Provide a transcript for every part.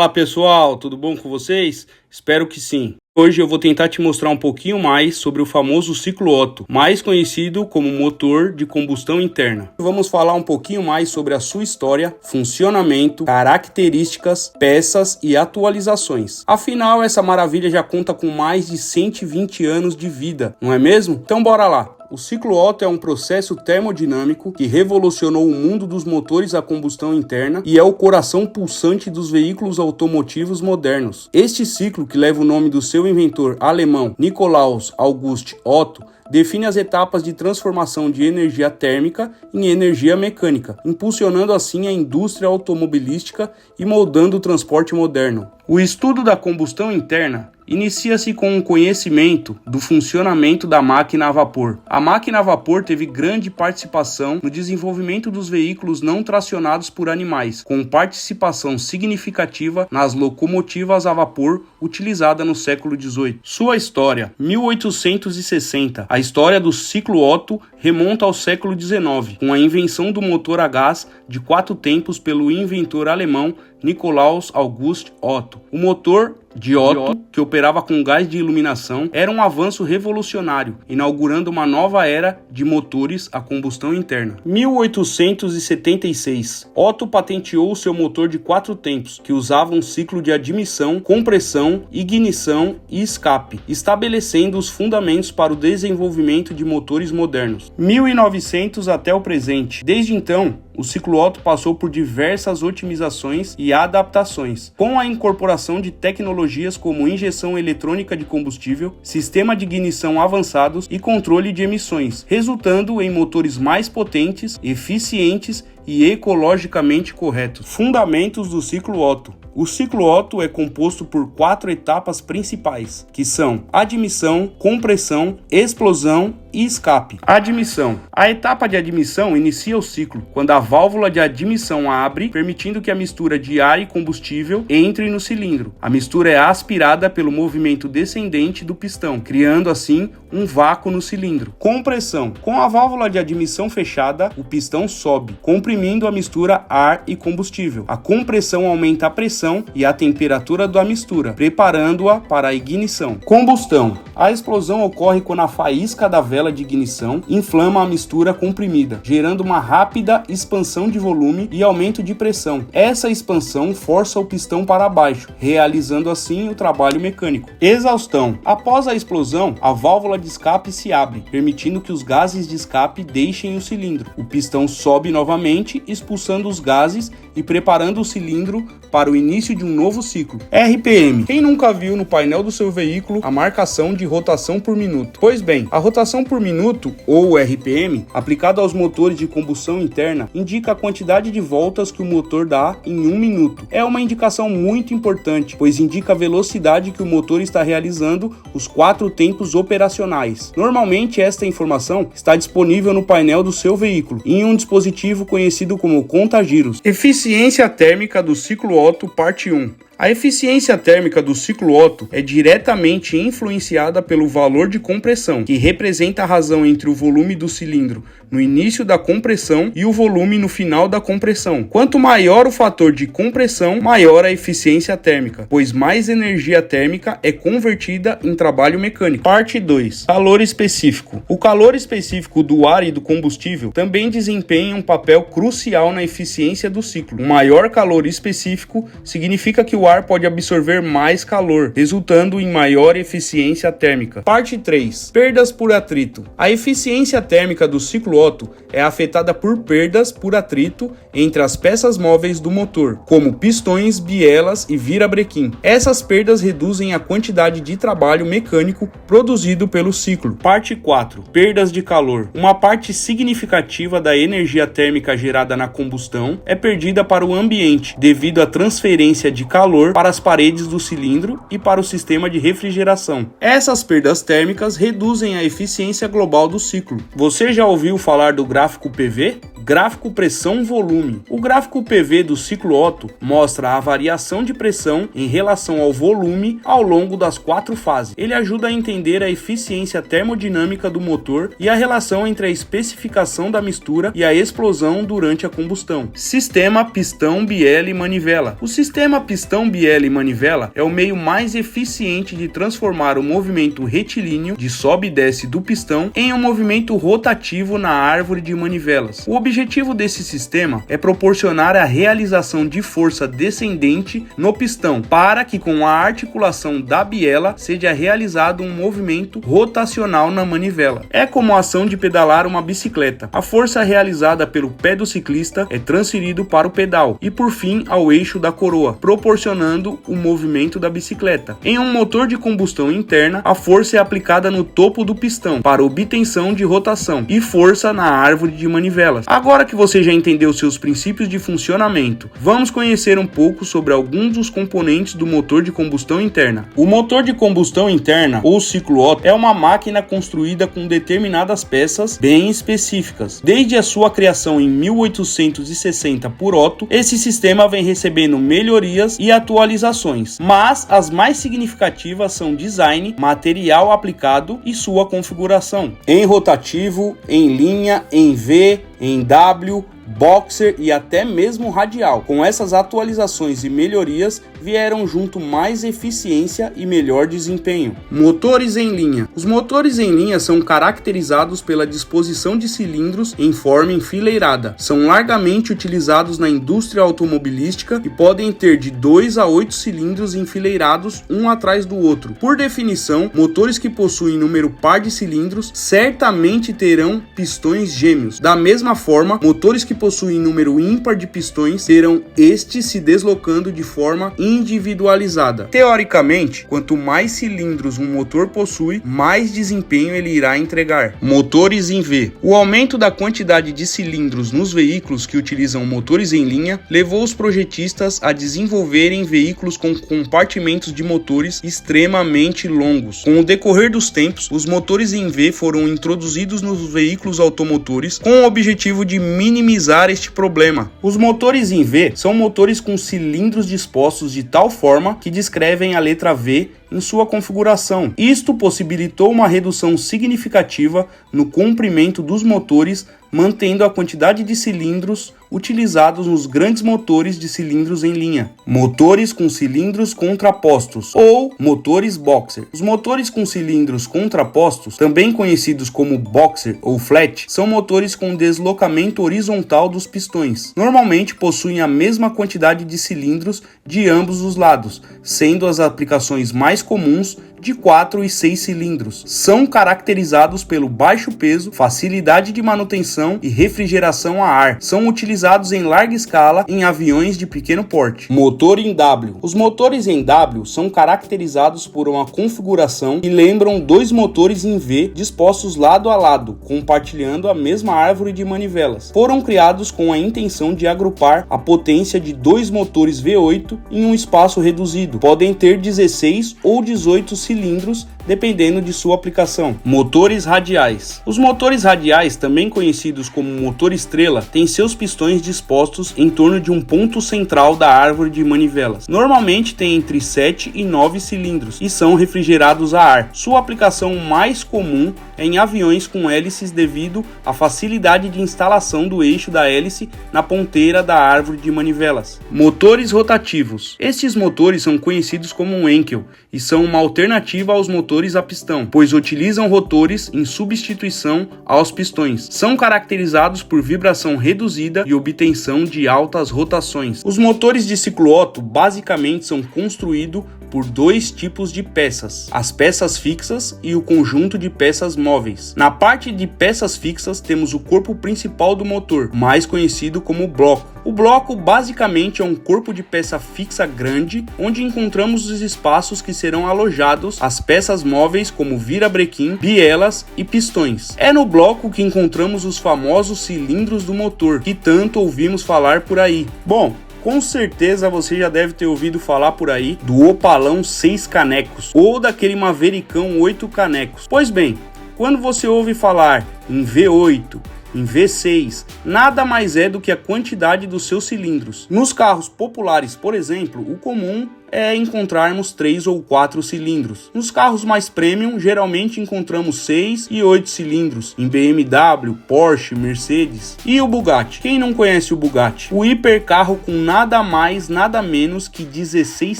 Fala pessoal, tudo bom com vocês? Espero que sim. Hoje eu vou tentar te mostrar um pouquinho mais sobre o famoso ciclo Otto, mais conhecido como motor de combustão interna. Vamos falar um pouquinho mais sobre a sua história, funcionamento, características, peças e atualizações. Afinal, essa maravilha já conta com mais de 120 anos de vida, não é mesmo? Então bora lá! O ciclo Otto é um processo termodinâmico que revolucionou o mundo dos motores a combustão interna e é o coração pulsante dos veículos automotivos modernos. Este ciclo, que leva o nome do seu inventor alemão Nikolaus August Otto, define as etapas de transformação de energia térmica em energia mecânica, impulsionando assim a indústria automobilística e moldando o transporte moderno. O estudo da combustão interna inicia-se com um conhecimento do funcionamento da máquina a vapor. A máquina a vapor teve grande participação no desenvolvimento dos veículos não tracionados por animais, com participação significativa nas locomotivas a vapor utilizadas no século XVIII. Sua história, 1860. A história do ciclo Otto remonta ao século XIX, com a invenção do motor a gás de 4 tempos pelo inventor alemão Nikolaus August Otto. O motor de Otto, que operava com gás de iluminação, era um avanço revolucionário, inaugurando uma nova era de motores a combustão interna. 1876. Otto patenteou seu motor de 4 tempos, que usava um ciclo de admissão, compressão, ignição e escape, estabelecendo os fundamentos para o desenvolvimento de motores modernos. 1900 até o presente. Desde então, o ciclo Otto passou por diversas otimizações e adaptações, com a incorporação de tecnologias como injeção eletrônica de combustível, sistema de ignição avançados e controle de emissões, resultando em motores mais potentes, eficientes e ecologicamente corretos. Fundamentos do ciclo Otto. O ciclo Otto é composto por 4 etapas principais, que são admissão, compressão, explosão e escape. Admissão. A etapa de admissão inicia o ciclo, quando a válvula de admissão abre, permitindo que a mistura de ar e combustível entre no cilindro. A mistura é aspirada pelo movimento descendente do pistão, criando assim um vácuo no cilindro. Compressão. Com a válvula de admissão fechada, o pistão sobe, comprimindo a mistura ar e combustível. A compressão aumenta a pressão e a temperatura da mistura, preparando-a para a ignição. Combustão. A explosão ocorre quando a faísca da vela de ignição inflama a mistura comprimida, gerando uma rápida expansão de volume e aumento de pressão. Essa expansão força o pistão para baixo, realizando assim o trabalho mecânico. Exaustão. Após a explosão, a válvula de escape se abre, permitindo que os gases de escape deixem o cilindro. O pistão sobe novamente, expulsando os gases e preparando o cilindro para o início de um novo ciclo. RPM. Quem nunca viu no painel do seu veículo a marcação de rotação por minuto? Pois bem, a rotação por minuto, ou RPM, aplicada aos motores de combustão interna, indica a quantidade de voltas que o motor dá em 1 minuto. É uma indicação muito importante, pois indica a velocidade que o motor está realizando os 4 tempos operacionais. Normalmente, esta informação está disponível no painel do seu veículo, em um dispositivo conhecido como conta-giros. Eficiência térmica do ciclo Otto, parte 1. A eficiência térmica do ciclo Otto é diretamente influenciada pelo valor de compressão, que representa a razão entre o volume do cilindro no início da compressão e o volume no final da compressão. Quanto maior o fator de compressão, maior a eficiência térmica, pois mais energia térmica é convertida em trabalho mecânico. Parte 2. Calor específico. O calor específico do ar e do combustível também desempenha um papel crucial na eficiência do ciclo. Um maior calor específico significa que o ar pode absorver mais calor, resultando em maior eficiência térmica. Parte 3. Perdas por atrito. A eficiência térmica do ciclo Otto é afetada por perdas por atrito entre as peças móveis do motor, como pistões, bielas e virabrequim. Essas perdas reduzem a quantidade de trabalho mecânico produzido pelo ciclo. Parte 4. Perdas de calor. Uma parte significativa da energia térmica gerada na combustão é perdida para o ambiente devido à transferência de calor para as paredes do cilindro e para o sistema de refrigeração. Essas perdas térmicas reduzem a eficiência global do ciclo. Você já ouviu falar do gráfico PV? Gráfico pressão-volume. O gráfico PV do ciclo Otto mostra a variação de pressão em relação ao volume ao longo das 4 fases. Ele ajuda a entender a eficiência termodinâmica do motor e a relação entre a especificação da mistura e a explosão durante a combustão. Sistema pistão, biela e manivela. O sistema pistão, biela e manivela é o meio mais eficiente de transformar o movimento retilíneo de sobe e desce do pistão em um movimento rotativo na árvore de manivelas. O objetivo desse sistema é proporcionar a realização de força descendente no pistão para que com a articulação da biela seja realizado um movimento rotacional na manivela. É como a ação de pedalar uma bicicleta. A força realizada pelo pé do ciclista é transferido para o pedal e por fim ao eixo da coroa, proporcionando o movimento da bicicleta. Em um motor de combustão interna, a força é aplicada no topo do pistão para obtenção de rotação e força na árvore de manivelas. Agora que você já entendeu seus princípios de funcionamento, vamos conhecer um pouco sobre alguns dos componentes do motor de combustão interna. O motor de combustão interna, ou ciclo Otto, é uma máquina construída com determinadas peças bem específicas. Desde a sua criação em 1860 por Otto, esse sistema vem recebendo melhorias e atualizações, mas as mais significativas são design, material aplicado e sua configuração. Em rotativo, em linha, em V, em W, boxer e até mesmo radial. Com essas atualizações e melhorias vieram junto mais eficiência e melhor desempenho. Motores em linha. Os motores em linha são caracterizados pela disposição de cilindros em forma enfileirada. São largamente utilizados na indústria automobilística e podem ter de 2 a 8 cilindros enfileirados um atrás do outro. Por definição, motores que possuem número par de cilindros certamente terão pistões gêmeos. Da mesma forma, motores que possuem número ímpar de pistões terão estes se deslocando de forma individualizada. Teoricamente, quanto mais cilindros um motor possui, mais desempenho ele irá entregar. Motores em V. O aumento da quantidade de cilindros nos veículos que utilizam motores em linha levou os projetistas a desenvolverem veículos com compartimentos de motores extremamente longos. Com o decorrer dos tempos, os motores em V foram introduzidos nos veículos automotores com o objetivo de minimizar este problema. Os motores em V são motores com cilindros dispostos de tal forma que descrevem a letra V em sua configuração. Isto possibilitou uma redução significativa no comprimento dos motores, mantendo a quantidade de cilindros utilizados nos grandes motores de cilindros em linha. Motores com cilindros contrapostos ou motores boxer. Os motores com cilindros contrapostos, também conhecidos como boxer ou flat, são motores com deslocamento horizontal dos pistões. Normalmente possuem a mesma quantidade de cilindros de ambos os lados, sendo as aplicações mais comuns de 4 e 6 cilindros. São caracterizados pelo baixo peso, facilidade de manutenção e refrigeração a ar. São utilizados em larga escala em aviões de pequeno porte. Motor em W. Os motores em W são caracterizados por uma configuração que lembram dois motores em V dispostos lado a lado, compartilhando a mesma árvore de manivelas. Foram criados com a intenção de agrupar a potência de dois motores V8 em um espaço reduzido. Podem ter 16 ou 18 cilindros, dependendo de sua aplicação. Motores radiais. Os motores radiais, também conhecidos como motor estrela, têm seus pistões dispostos em torno de um ponto central da árvore de manivelas. Normalmente têm entre 7 e 9 cilindros e são refrigerados a ar. Sua aplicação mais comum é em aviões com hélices devido à facilidade de instalação do eixo da hélice na ponteira da árvore de manivelas. Motores rotativos. Estes motores são conhecidos como um Enkel e são uma alternativa aos motores a pistão, pois utilizam rotores em substituição aos pistões. São caracterizados por vibração reduzida e obtenção de altas rotações. Os motores de ciclo Otto basicamente são construídos por dois tipos de peças: as peças fixas e o conjunto de peças móveis. Na parte de peças fixas temos o corpo principal do motor, mais conhecido como bloco. O bloco basicamente é um corpo de peça fixa grande, onde encontramos os espaços que serão alojados as peças móveis como virabrequim, bielas e pistões. É no bloco que encontramos os famosos cilindros do motor, que tanto ouvimos falar por aí. Bom, com certeza você já deve ter ouvido falar por aí do Opalão 6 canecos ou daquele Mavericão 8 canecos. Pois bem, quando você ouve falar em V8, em V6, nada mais é do que a quantidade dos seus cilindros. Nos carros populares, por exemplo, o comum é encontrarmos 3 ou 4 cilindros. Nos carros mais premium, geralmente encontramos 6 e 8 cilindros, em BMW, Porsche, Mercedes. E o Bugatti? Quem não conhece o Bugatti? O hipercarro com nada mais, nada menos que 16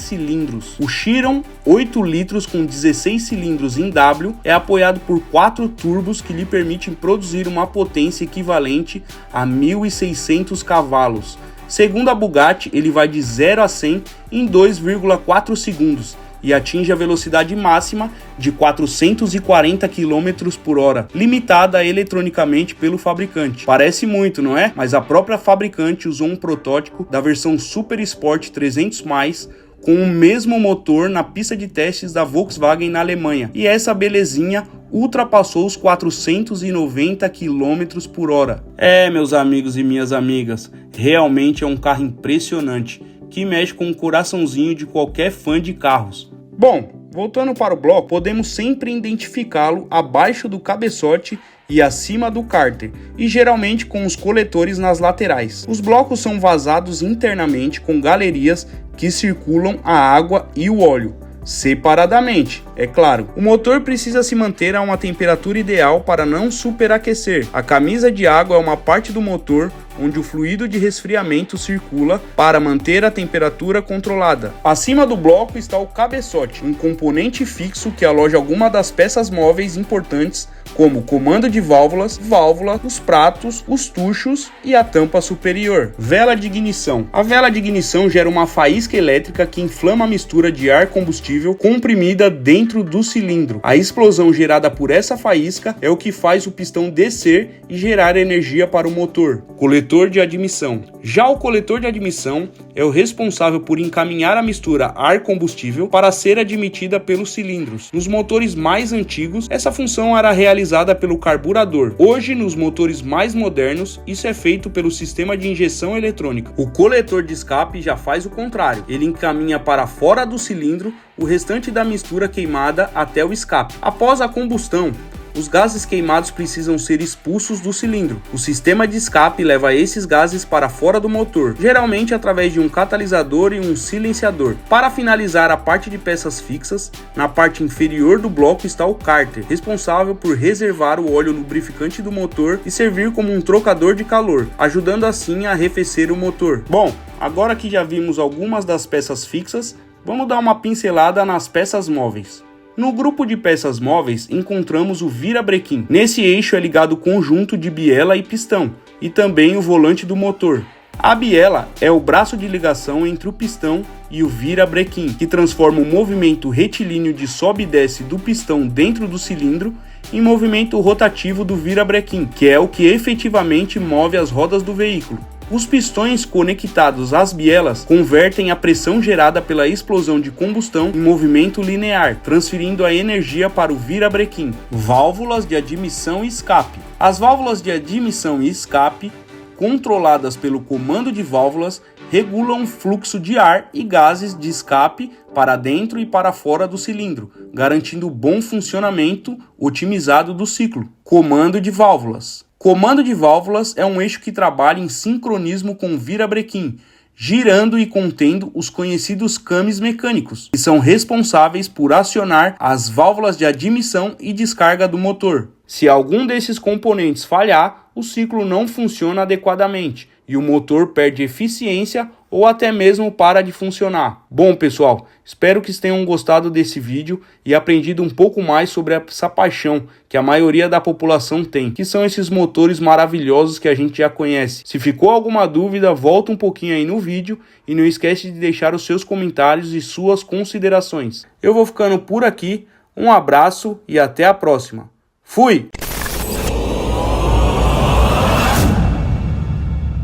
cilindros. O Chiron, 8 litros com 16 cilindros em W, é apoiado por 4 turbos que lhe permitem produzir uma potência equivalente a 1.600 cavalos. Segundo a Bugatti, ele vai de 0 a 100 em 2,4 segundos e atinge a velocidade máxima de 440 km por hora, limitada eletronicamente pelo fabricante. Parece muito, não é? Mas a própria fabricante usou um protótipo da versão Super Sport 300+, com o mesmo motor na pista de testes da Volkswagen na Alemanha. E essa belezinha ultrapassou os 490 km por hora. Meus amigos e minhas amigas, realmente é um carro impressionante, que mexe com o coraçãozinho de qualquer fã de carros. Bom, voltando para o bloco, podemos sempre identificá-lo abaixo do cabeçote e acima do cárter, e geralmente com os coletores nas laterais. Os blocos são vazados internamente com galerias que circulam a água e o óleo, separadamente, é claro. O motor precisa se manter a uma temperatura ideal para não superaquecer. A camisa de água é uma parte do motor onde o fluido de resfriamento circula para manter a temperatura controlada. Acima do bloco está o cabeçote, um componente fixo que aloja algumas das peças móveis importantes, como o comando de válvulas, válvula, os pratos, os tuchos e a tampa superior. Vela de ignição. A vela de ignição gera uma faísca elétrica que inflama a mistura de ar combustível comprimida dentro do cilindro. A explosão gerada por essa faísca é o que faz o pistão descer e gerar energia para o motor. Coletor de admissão. Já o coletor de admissão é o responsável por encaminhar a mistura ar-combustível para ser admitida pelos cilindros. Nos motores mais antigos, essa função era realizada pelo carburador. Hoje, nos motores mais modernos, isso é feito pelo sistema de injeção eletrônica. O coletor de escape já faz o contrário. Ele encaminha para fora do cilindro o restante da mistura queimada até o escape. Após a combustão, os gases queimados precisam ser expulsos do cilindro. O sistema de escape leva esses gases para fora do motor, geralmente através de um catalisador e um silenciador. Para finalizar a parte de peças fixas, na parte inferior do bloco está o cárter, responsável por reservar o óleo lubrificante do motor e servir como um trocador de calor, ajudando assim a arrefecer o motor. Bom, agora que já vimos algumas das peças fixas, vamos dar uma pincelada nas peças móveis. No grupo de peças móveis encontramos o virabrequim. Nesse eixo é ligado o conjunto de biela e pistão, e também o volante do motor. A biela é o braço de ligação entre o pistão e o virabrequim, que transforma o movimento retilíneo de sobe e desce do pistão dentro do cilindro em movimento rotativo do virabrequim, que é o que efetivamente move as rodas do veículo. Os pistões conectados às bielas convertem a pressão gerada pela explosão de combustão em movimento linear, transferindo a energia para o virabrequim. Válvulas de admissão e escape. As válvulas de admissão e escape, controladas pelo comando de válvulas, regulam o fluxo de ar e gases de escape para dentro e para fora do cilindro, garantindo bom funcionamento otimizado do ciclo. Comando de válvulas. Comando de válvulas é um eixo que trabalha em sincronismo com o virabrequim, girando e contendo os conhecidos cames mecânicos, que são responsáveis por acionar as válvulas de admissão e descarga do motor. Se algum desses componentes falhar, o ciclo não funciona adequadamente e o motor perde eficiência ou até mesmo para de funcionar. Bom, pessoal, espero que tenham gostado desse vídeo e aprendido um pouco mais sobre essa paixão que a maioria da população tem, que são esses motores maravilhosos que a gente já conhece. Se ficou alguma dúvida, volta um pouquinho aí no vídeo e não esquece de deixar os seus comentários e suas considerações. Eu vou ficando por aqui, um abraço e até a próxima. Fui!